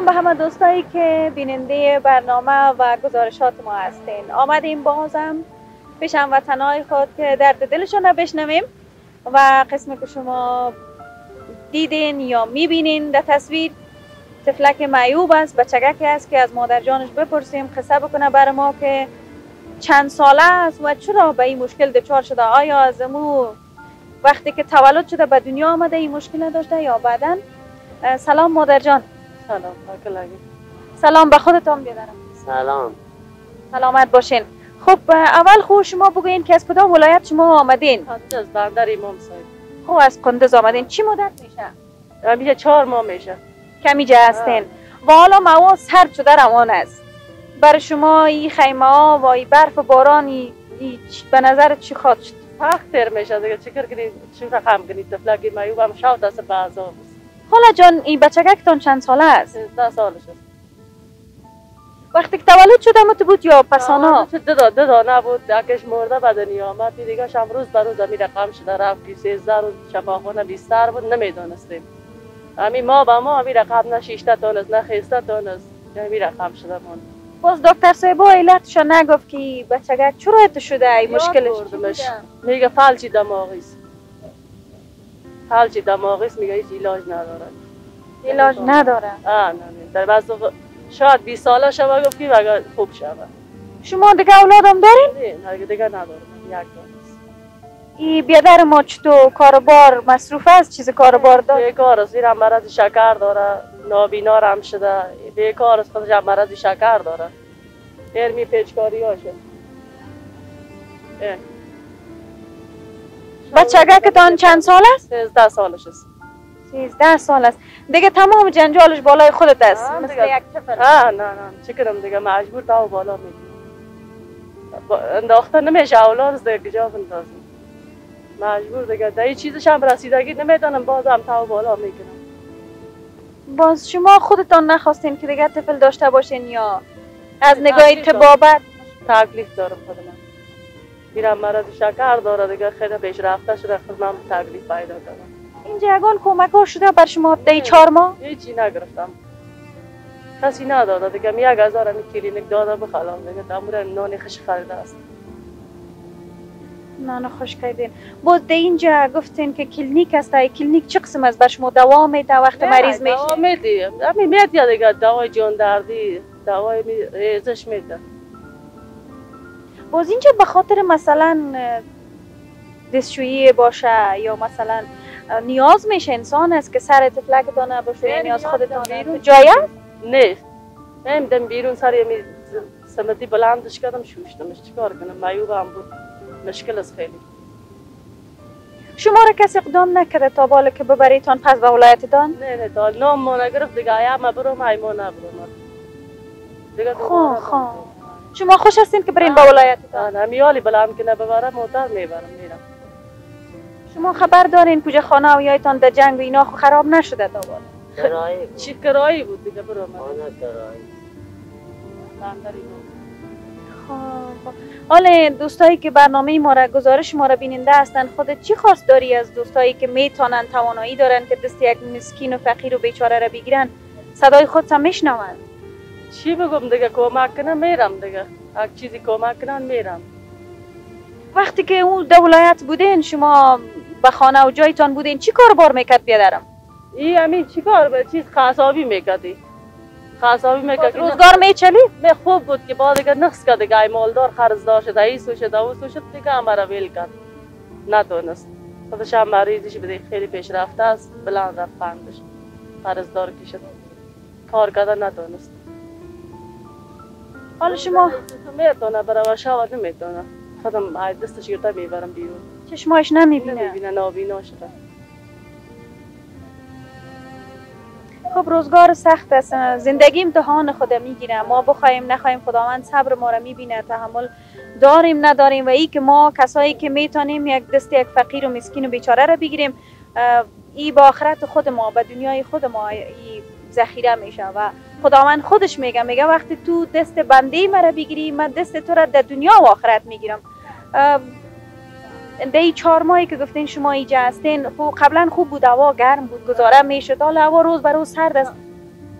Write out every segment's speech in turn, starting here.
به همه دوستایی که بیننده برنامه و گزارشات ما هستین. آمدیم بازم پیش هموطنای خود که درد دلشون رو بشنویم و قسمی که شما دیدین یا میبینین در تصویر طفلک معیوب است، بچگکی است که از مادر جانش بپرسیم قصه بکنه بر ما که چند ساله است و چرا به این مشکل دچار شده. آیا از امو وقتی که تولد شده به دنیا آمده این مشکل نداشته یا بعداً؟ سلام مادر جان. سلام پاکلگی. سلام به خودتان بیادرم. سلام. سلامت باشین. خب اول خود شما بگوین که از کدام ولایت شما آمدین؟ از بندر امام صاحب. خب از قندوز آمدین. چی مدت میشه؟ همیشه 4 ماه میشه. کمی جا هستین و حالا موا سرد شده روان است. برای شما این خیمه ها و این برف و باران به نظر چی خواهد شد؟ سخت تر میشه دیگه. چیکار کنید؟ چی رقم کنید؟ طفلک معیوب هم شاو دست بعضا است. حالا جان این بچگکتان چند ساله است؟ 13 سالش است. وقتی که تولد شده مت بود یا پسانا؟ دو نبود. یکیش مرده به دنیا آمد. دیگه شام روز به روز همین رقم شده رفت که 13 روز شفاخانه بیستر بود نمیدونستیم. همین ما با ما همین رقم نه 6 تا است نه 6 تا است. همین رقم شده من. باز دکتر صاحب علتشو نگفت که بچگک چرا ات شده ای مشکلش چی بوده؟ میگه فلج دماغی است. فلج دماغی است میگه هیچ علاج نداره. علاج نداره؟ نه در بعض شاید 20 ساله شوه گفت که اگر خوب شوه. شما دیگه اولادم دارین؟ نه دیگه ندارم. یک دانه است. ای بیادر ما چطور کاربار مصروف است؟ چیز کاربار داره؟ بیکار است. زیرا مرض شکر داره. نابینا هم شده. بیکار است. خودش هم مرض شکر داره. علمی پیچکاری هاشه. بچگکتان چند سال است؟ 13 سالش است. 13 سال است. دیگه تمام جنجالش بالای خودت است مثل یک طفل. نه چه کنم دیگه مجبور تا بالا میگیرم. انداخته نمیشه اولاد دیگه کجا بندازم. مجبور دیگه در این چیزش هم رسیدگی نمیدانم بازم تا بالا میگیرم. باز شما خودتان نخواستین که دیگه طفل داشته باشین یا از نگاه طبابت؟ تکلیف دارم خودم. میرم مرض شکر داره دیگه خیلی پیش رفته شده خودم تکلیف پیدا کردم. اینجا یگان کمک ها شده بر شما در 4 ماه؟ هیچی نگرفتم. کسی نداده دیگه. 1000 می کلینیک داده بخلام دیگه تمور نان خش خریده است. نان خوش کردین. باز در اینجا گفتین که کلینیک است. کلینیک چه قسم است؟ بر شما دوا میده وقت مریض میشه؟ دوا میده. همین میده دیگه دوای جان دردی، دوای ریزش میده. باز اینجا به خاطر مثلا دستشویی باشه یا مثلا نیاز میشه انسان است که سر طفلک دانه باشه نیاز خودتان جای است؟ نه. نمیدم بیرون سر یمی سمتی بلندش کردم شوشتمش چیکار کنم معیوب هم بود. مشکل است خیلی. شما را کسی اقدام نکرده تا بالا که ببریتان پس به ولایتتان؟ نه تا نام ما نگرفت دیگه ما برم ما نبرم دیگه. خب شما خوش هستین که برین به ولایتتان؟ همیالی بلند که نببرم موتر میبرم میرم. شما خبر دارین کجا خانه و یایتان در جنگ و اینا خراب نشده تا بالا؟ کرایی چی کرایی بود دیگه برم خانه کرایی. خب حالا دوستایی که برنامه ما را گزارش ما را بیننده هستن خودت چی خواست داری از دوستایی که میتونن توانایی دارن که دست یک مسکین و فقیر و بیچاره را بگیرن صدای خودت میشنون؟ چی بگم دیگه کمک کنم میرم دیگه. هر چیزی کمک کنن میرم. وقتی که اون در ولایت بودین شما به خانه و جایتان بودین چی کار بار میکرد بیادرم؟ ای همین چی کار به چیز خاصابی میکردی. خاصابی میکرد. روزگار میچلی؟ خوب بود که بعد دیگه نقص کرد دیگه مالدار خرج داشت ای سو شد او سو شد دیگه امر ویل کرد. ندونست. خودش هم مریضیش بده خیلی پیش رفته است بلند رفت پندش. قرضدار کشید. کار کردن ندونست. حالا شما میتونه برای شاور نمیتونه. خودم دستش گرفته میبرم بیرون. چشمایش نمیبینه؟ نمیبینه نابینا شده. خب روزگار سخت است. زندگی امتحان خود میگیره. ما بخوایم نخوایم خداوند صبر ما را میبینه. تحمل داریم نداریم و ای که ما کسایی که میتونیم یک دست یک فقیر و مسکین و بیچاره را بگیریم ای با آخرت خود ما به دنیای خود ما ای ذخیره میشه و خداوند خودش میگه وقتی تو دست بنده مرا بگیری من دست تو را در دنیا و آخرت میگیرم. در این 4 ماهی که گفتین شما اینجا هستین قبلا خوب بود هوا گرم بود گذاره میشد حالا هوا روز به روز سرد است.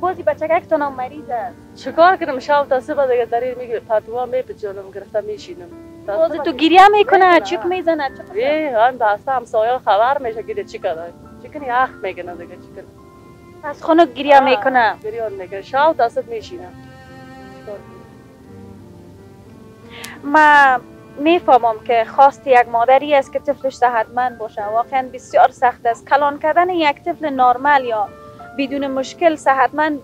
بازی بچگکتون هم مریض است. چیکار کنم شب تا صبح دیگه در این میگیره پتوها میپیچونم گرفتم میشینم. باز تو گریه میکنه چیک میزنه چیک هم بسته همسایه خبر میشه گیره چی کنه چی کنی اخ میکنه دیگه چی کنه از خونه گریه میکنه گریه میکنه شب تا صبح میشینه. ما میفهمم که خواست یک مادری است که طفلش صحتمند باشه. واقعا بسیار سخت است کلان کردن یک طفل نرمال یا بدون مشکل صحتمند.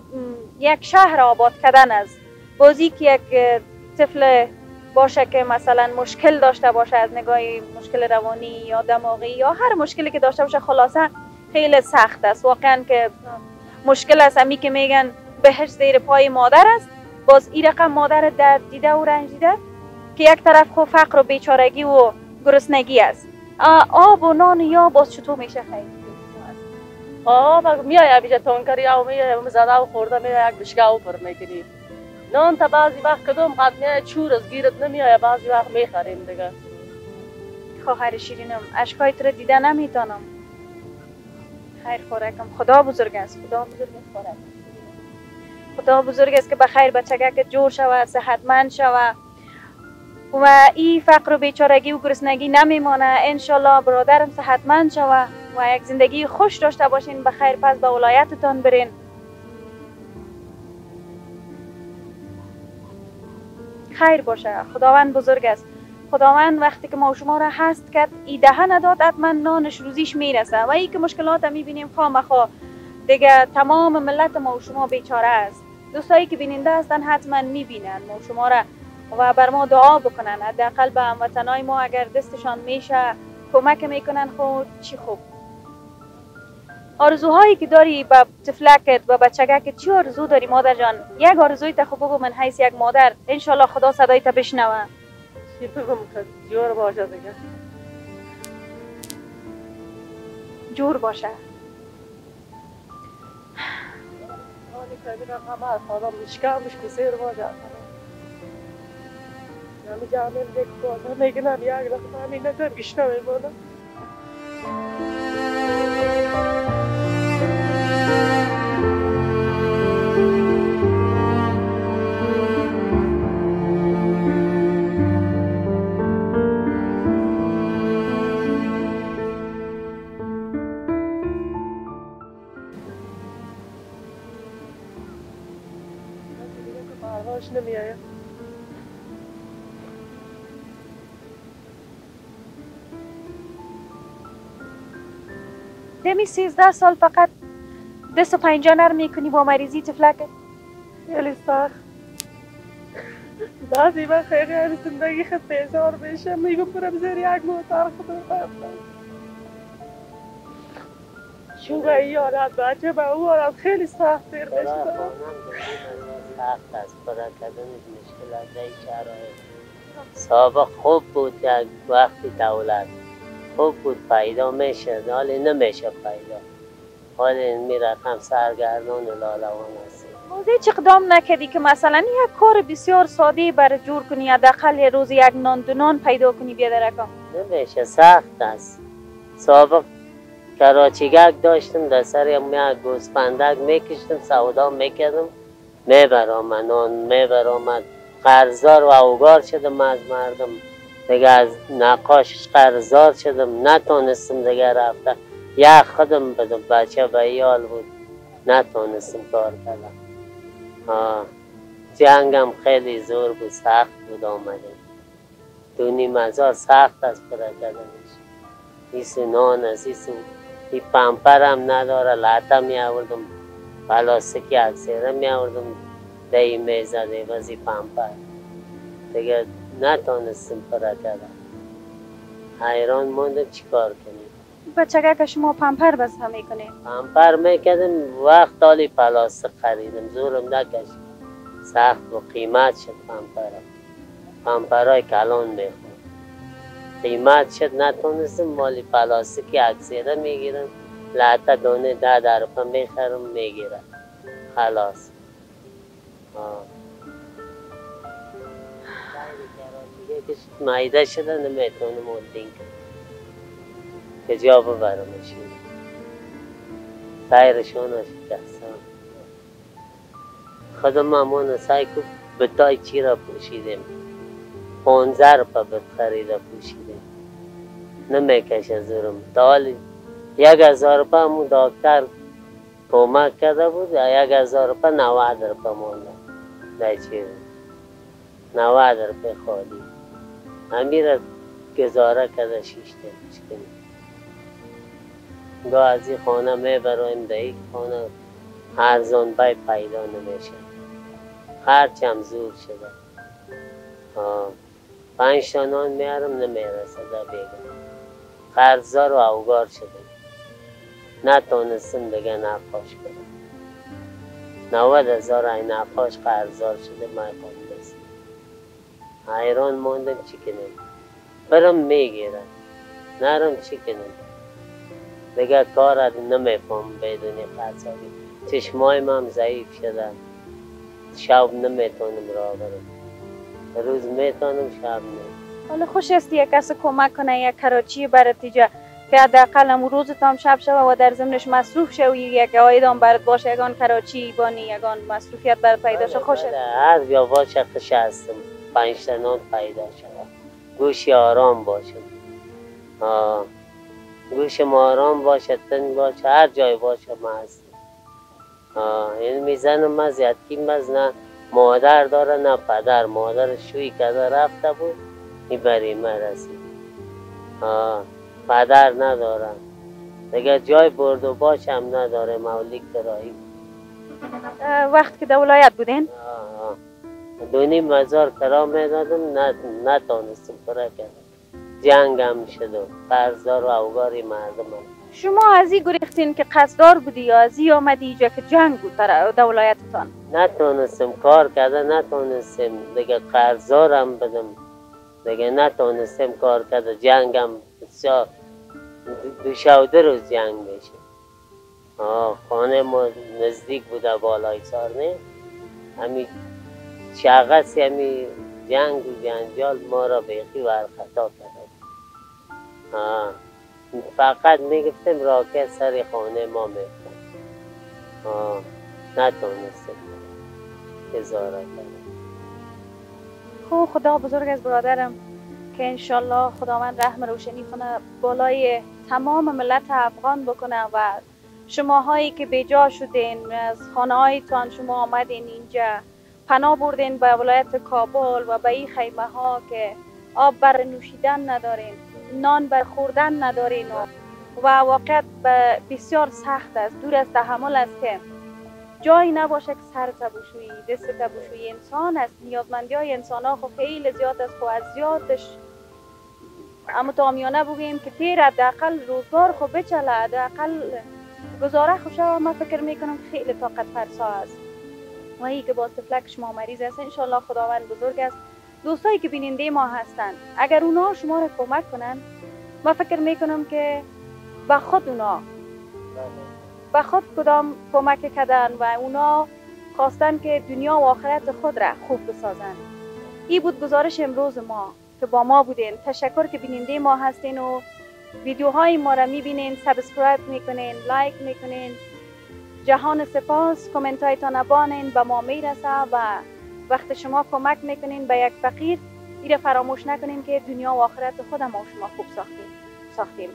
یک شهر آباد کردن است. بازی که یک طفل باشه که مثلا مشکل داشته باشه از نگاه مشکل روانی یا دماغی یا هر مشکلی که داشته باشه خلاصه خیلی سخت است. واقعا که مشکل است. امی که میگن بهش زیر پای مادر است. باز این رقم مادر درد دیده و رنج دیده که یک طرف خو فقر و بیچارگی و گرسنگی است. آب و نان یا باز چطور میشه خیلی میای بیجا تونکری او میای زده و خورده میای یک بشکه او پر میکنی نان تا بعضی وقت کدوم قد میای چور از گیرت نمیای بعضی وقت میخریم دیگه. خواهر شیرینم اشکای تو رو دیده نمیتونم. خیر خورکم خدا بزرگ است. خدا بزرگ است خورک. خدا بزرگ است که بخیر بچگک جور شوه صحتمند شوه و این فقر و بیچارگی و گرسنگی نمیمانه. انشالله برادرم صحتمند شوه و یک زندگی خوش داشته باشین. بخیر پس به ولایتتان برین. خیر باشه. خداوند بزرگ است. خداوند وقتی که ما شما را هست کرد ای دهه نداد حتما نانش روزیش میرسه و ای که مشکلات میبینیم خامخا دیگه تمام ملت ما شما بیچاره است. دوستایی که بیننده هستن حتما میبینن ما شما را و بر ما دعا بکنن. حداقل به هموطنای ما اگر دستشان میشه کمک میکنن خود چی خوب. آرزوهایی که داری با طفلکت و بچگکت چی آرزو داری مادر جان؟ یک آرزوی تا خوب بگو من حیث یک مادر انشالله خدا صدای تا بشنوه. چی بگم که جور باشه دیگه. جور باشه. آنی که دیگه همه خدا مشکمش کسیر باشه. نمی جامعه دیگه بازه میگنم یک رقم همین نظر گشنه میمانم. نمیآید. دمی 13 سال فقط دست و پنجه نرم میکنی با مریضی طفلکت؟ خیلی سخت. بعضی وقت خیلی زندگی خود بیزار میشه میگم برم زیر یک موتر خودم برفتم. چون به این حالت بچه به او حالت خیلی سخت دیر میشه. سخت است برای کردنش مشکل از این شرایط. سابق خوب بود یک وقتی دولت خوب بود پیدا میشه حالی نمیشه پیدا. حالی این رقم سرگردان لالوان است. موزه چه اقدام نکردی که مثلا یک کار بسیار ساده برای جور کنی حداقل یه روز یک نان دو نان پیدا کنی بیا درکم؟ نمیشه سخت است. سابق کراچیگک داشتم در سر یک گوسفندک میکشتم سودا میکردم میبرام نان میبرام قرضدار و اوگار شدم از مردم دیگه از نقاشش قرضدار شدم نتونستم دیگه رفته یک خودم بدم بچه به ایال بود نتونستم کار کردم. جنگم خیلی زور بود سخت بود آمده دونی مزار سخت است برای کردنش ایسو نان است ایسو ای پمپرم نداره لاته می آوردم پلاستیکی اکسیره می آوردم دی می زده وزی پمپر دیگه نتونستم پره کردم حیران موندم چی کار کنیم. بچگه که شما پمپر بس هم میکنیم؟ پمپر میکردم وقت حالی پلاستیک خریدم زورم نکشید سخت و قیمت شد پمپرهای کلان میخورد قیمت شد نتونستم مالی پلاستیکی اکسیره میگیرم لاته دونه 10 روپه میخرم میگیرم خلاص. مایده شده نمیتونم اولدین کنم که جا ببرمشون تایرشون رو شکستم خودم همون سعی کن بتای چی را پوشیدیم 15 روپه بت خریده پوشیدیم نمیکشه زورم تا حالی 1000 روپه همون دکتر کمک کرده بود 1000 روپه 90 روپه مونده در چیز 90 روپه خالی امیر گزاره کرده 6 تا گاه از این خانه میبرایم در یک خانه ارزان بای پیدا نمیشه خرچم زور شده 5 تا نان میارم نمیرسه در بیگم قرضدار و اوگار شده نتونستم دیگه نقاش کنم 90,000 این نقاش قرضدار شده من خواندست حیران موندم چی کنم برم میگیرن نرم چی کنم دیگه کار را نمیفهم بدون قصابی چشمایم هم ضعیف شده شب نمیتونم راه برم روز میتونم شب نمیتونم حالا خوش است یک کس کمک کنه یک کراچی برات ایجا که حداقل هم روزت هم شب شوه و در ضمنش مصروف شوی یک عاید هم برات باشه یگان کراچی بانی یگان مصروفیت برات پیدا شه خوش است هر جا باشه خوش هستم 5 تا نان پیدا شود گوشی آرام باشه گوشم آرام باشه تنگ باشه هر جای باشه ما هستم این میزنم من زیادکی مز نه مادر داره نه پدر مادر شوی کرده رفته بود این بری من رسید پدر ندارم دیگه جای برد و باش هم نداره مولیک کرایی وقت که در ولایت بودین 2,500 کرا میدادم نتونستم پره کردم جنگ هم شد قرضدار و اوگاری مردم هم. شما از این گریختین که قصددار بودی یا از این آمدی اینجا که جنگ بود در ولایتتان نتونستم کار کرده نتونستم دیگه قرضدارم بدم دیگه نتونستم کار کرده جنگم بسیار 2 روز جنگ میشه خانه ما نزدیک بوده بالای سارنه همی شغصی همی جنگ و جنجال ما را بیخی ورخطا کرده فقط میگفتم راکت سر خانه ما میفتم نتونستم گزاره کردم خب خدا بزرگ از برادرم که انشالله خداوند رحم روشنی کنه بالای تمام ملت افغان بکنه و شماهایی که بیجا شدین از خانه هایتان شما آمدین اینجا پناه بردین به ولایت کابل و به این خیمه ها که آب بر نوشیدن ندارین نان بر خوردن ندارین و واقعا بسیار سخت است دور از تحمل است که جایی نباشه که سر تبوشویی دست تبوشویی انسان است نیازمندی های انسان ها خب خیلی زیاد است خب از زیادش اما تامیانه بگوییم که تیر حداقل روزگار خب بچله حداقل گزاره خوشه من فکر میکنم که خیلی طاقت فرسا است و ای که باز تفلک شما مریض است انشالله خداوند بزرگ است دوستایی که بیننده ما هستند اگر اونا شما را کمک کنن من فکر میکنم که به خود اونا به خود کدام کمک کردن و اونا خواستن که دنیا و آخرت خود را خوب بسازن این بود گزارش امروز ما که با ما بودین تشکر که بیننده ما هستین و ویدیوهای ما را میبینین سابسکرایب میکنین لایک میکنین جهان سپاس کامنت هایتان بانین به ما میرسه و وقت شما کمک میکنین به یک فقیر این فراموش نکنین که دنیا و آخرت خودم ما شما خوب ساختیم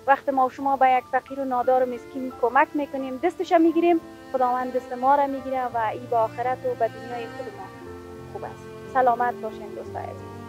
وقت ما شما به یک فقیر و نادار و مسکین کمک میکنیم دستش میگیریم خداوند دست ما را میگیره و ای به آخرت و به دنیای خود ما خوب است سلامت باشین دوستای عزیز